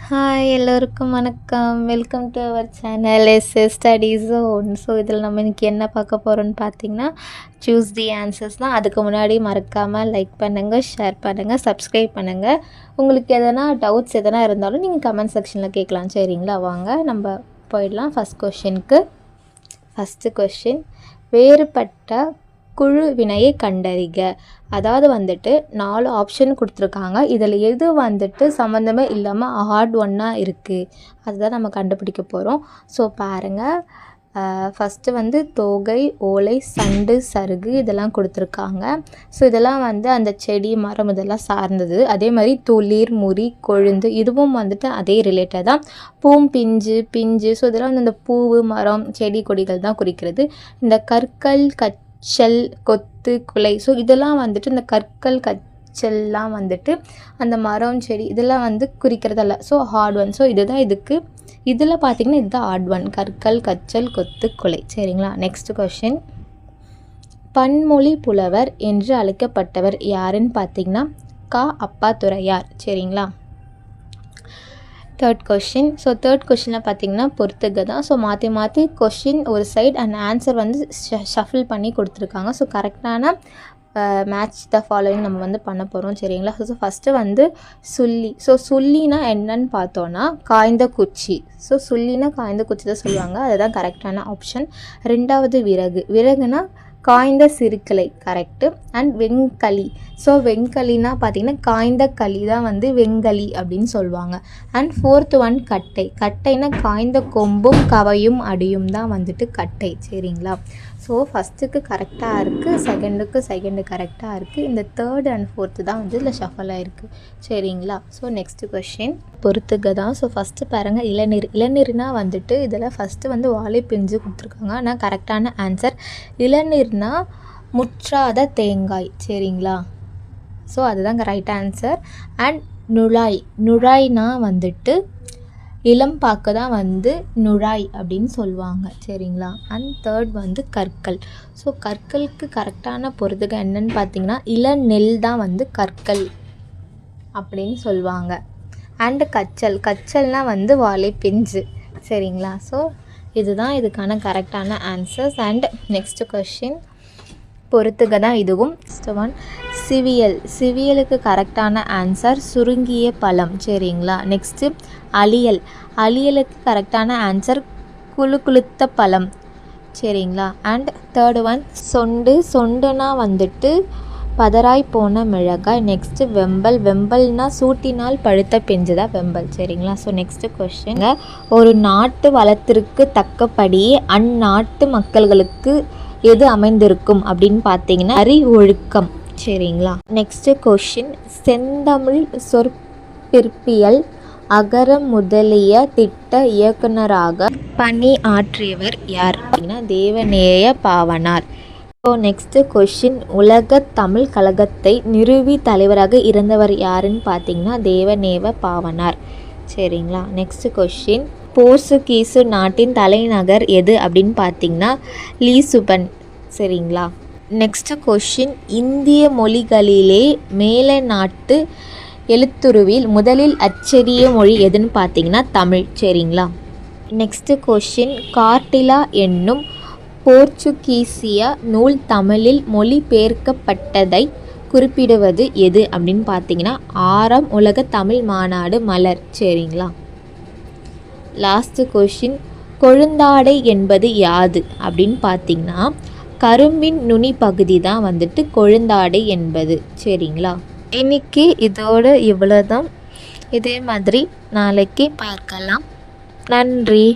Hi எல்லோருக்கும் வணக்கம். Welcome to our channel SS study zone. So இதில் நம்ம இன்றைக்கி என்ன பார்க்க போகிறோன்னு பார்த்தீங்கன்னா சூஸ் தி ஆன்சர்ஸ் தான். அதுக்கு முன்னாடி மறக்காமல் லைக் பண்ணுங்கள், ஷேர் பண்ணுங்கள், சப்ஸ்கிரைப் பண்ணுங்கள். உங்களுக்கு எதனா டவுட்ஸ் எதனா இருந்தாலும் நீங்கள் கமெண்ட் செக்ஷனில் கேட்கலாம். சரிங்களா, வாங்க நம்ம போயிடலாம் ஃபஸ்ட் கொஷினுக்கு. ஃபஸ்ட்டு கொஷின், வேறுபட்ட குழு வினையை கண்டறிக. அதாவது 4 ஆப்ஷன் கொடுத்துருக்காங்க. இதில் எது சம்மந்தமே இல்லாமல் ஹார்ட் ஒன்னாக இருக்குது, அதுதான் நம்ம கண்டுபிடிக்க போகிறோம். ஸோ பாருங்கள், ஃபஸ்ட்டு தோகை, ஓலை, சண்டு, சருகு இதெல்லாம் கொடுத்துருக்காங்க. ஸோ இதெல்லாம் அந்த செடி, மரம் இதெல்லாம் சார்ந்தது. அதே மாதிரி துளிர், முறி, கொழுந்து இதுவும் அதே ரிலேட்டட் தான். பூம், பிஞ்சு ஸோ இதெல்லாம் அந்த பூவு, மரம், செடி, கொடிகள் தான் குறிக்கிறது. இந்த கற்கள், கச்சல், கொத்து, குலை ஸோ இதெல்லாம் இந்த கற்கள், கச்சல்லாம் அந்த மரம், செடி இதெல்லாம் குறிக்கிறதல்ல. So heart one. ஸோ இதுதான் இதுக்கு. இதில் பார்த்திங்கன்னா இதுதான் ஹார்ட் ஒன், கற்கள், கச்சல், கொத்து, குலை. சரிங்களா, நெக்ஸ்ட் கொஷின், பன்மொழி புலவர் என்று அழைக்கப்பட்டவர் யாருன்னு பார்த்திங்கன்னா அப்பாத்துரையார். சரிங்களா, தேர்ட் கொஷின். ஸோ தேர்ட் கொஷினில் பார்த்திங்கன்னா பொறுத்துக தான். ஸோ மாற்றி கொஷின் ஒரு சைடு அண்ட் ஆன்சர் ஷஃபில் பண்ணி கொடுத்துருக்காங்க. ஸோ கரெக்டான மேட்ச் த ஃபாலோவிங் நம்ம பண்ண போகிறோம். சரிங்களா, ஸோ ஃபஸ்ட்டு சுள்ளி. ஸோ சுள்ளினா என்னன்னு பார்த்தோன்னா காய்ந்த குச்சி. ஸோ சுள்ளினா காய்ந்த குச்சி தான் சொல்லுவாங்க, அதுதான் கரெக்டான ஆப்ஷன். ரெண்டாவது விறகுனா காய்ந்த சிறுக்கிளை, கரெக்டு. அண்ட் வெங்களி. ஸோ வெங்களினா பார்த்திங்கன்னா காய்ந்த களி தான் வெங்களி அப்படின்னு சொல்லுவாங்க. அண்ட் ஃபோர்த் ஒன் கட்டைனா காய்ந்த கொம்பும் கவையும் அடியும் தான் கட்டை. சரிங்களா, ஸோ ஃபஸ்ட்டுக்கு கரெக்டாக இருக்குது, செகண்டு கரெக்டாக இருக்குது. இந்த தேர்ட் அண்ட் ஃபோர்த்து தான் இதில் ஷஃபலாக இருக்குது. சரிங்களா, ஸோ நெக்ஸ்ட்டு கொஷின் பொறுத்துக தான். ஸோ ஃபஸ்ட்டு பாருங்கள், இளநீர்னா இதில் ஃபஸ்ட்டு வாழை பிஞ்சு கொடுத்துருக்காங்க. ஆனால் கரெக்டான ஆன்சர் இளநீர்னா முற்றாத தேங்காய். சரிங்களா, ஸோ அதுதான் ரைட் ஆன்சர். அண்ட் நுழாய்னா இளம்பாக்கு தான் நுழாய் அப்படின்னு சொல்லுவாங்க. சரிங்களா, அண்ட் தேர்ட் கற்கள். ஸோ கற்களுக்கு கரெக்டான பொறுத்துக என்னன்னு பார்த்தீங்கன்னா இளநெல் தான் கற்கள் அப்படின்னு சொல்லுவாங்க. அண்டு கச்சல்னால் வாழை பிஞ்சு. சரிங்களா, ஸோ இதுதான் இதுக்கான கரெக்டான ஆன்சர்ஸ். அண்ட் நெக்ஸ்ட் கொஷின் பொறுத்துக தான் இதுவும். நெக்ஸ்ட் ஒன் சிவியலுக்கு கரெக்டான ஆன்சர் சுருங்கிய பழம். சரிங்களா, நெக்ஸ்ட்டு அலியலுக்கு கரெக்டான ஆன்சர் குளுத்த பழம். சரிங்களா, அண்ட் தேர்ட் ஒன் சொண்டுனா பதராய் போன மிளகாய். நெக்ஸ்ட்டு வெம்பல்னா சூட்டினால் பழுத்த பெஞ்சு தான் வெம்பல். சரிங்களா, ஸோ நெக்ஸ்ட்டு கொஸ்டின், ஒரு நாட்டு வளத்திற்கு தக்கபடி அந்நாட்டு மக்கள்களுக்கு எது அமைந்திருக்கும் அப்படின்னு பார்த்தீங்கன்னா ஒழுக்கம். சரிங்களா, நெக்ஸ்ட்டு கொஷின், செந்தமிழ் சொற்பிற்பியல் அகரம் முதலிய திட்ட இயக்குனராக பணி ஆற்றியவர் யார் அப்படின்னா Devaneya Pavanar. So next question, உலக தமிழ் கழகத்தை நிறுவி தலைவராக இருந்தவர் யாருன்னு பார்த்தீங்கன்னா தேவநேய பாவனார். சரிங்களா, நெக்ஸ்ட்டு கொஷின், போர்ச்சுகீசு நாட்டின் தலைநகர் எது அப்படின்னு பார்த்தீங்கன்னா லீசுபன். சரிங்களா, நெக்ஸ்ட்டு கொஷின், இந்திய மொழிகளிலே மேலை நாட்டு எழுத்துருவில் முதலில் அச்சரிய மொழி எதுன்னு பார்த்தீங்கன்னா தமிழ். சரிங்களா, நெக்ஸ்ட்டு கொஷின், கார்டிலா என்னும் போர்ச்சுகீசிய நூல் தமிழில் மொழிபெயர்க்கப்பட்டதை குறிப்பிடுவது எது அப்படின்னு பார்த்தீங்கன்னா 6ஆம் உலக தமிழ் மாநாடு மலர். சரிங்களா, லாஸ்ட்டு கொஷின், கொழுந்தாடை என்பது யாது அப்படின்னு பார்த்தீங்கன்னா கரும்பின் நுனி பகுதி தான் கொழுந்தாடை என்பது. சரிங்களா, இன்னைக்கு இதோட இவ்வளோதான். இதே மாதிரி நாளைக்கு பார்க்கலாம். நன்றி.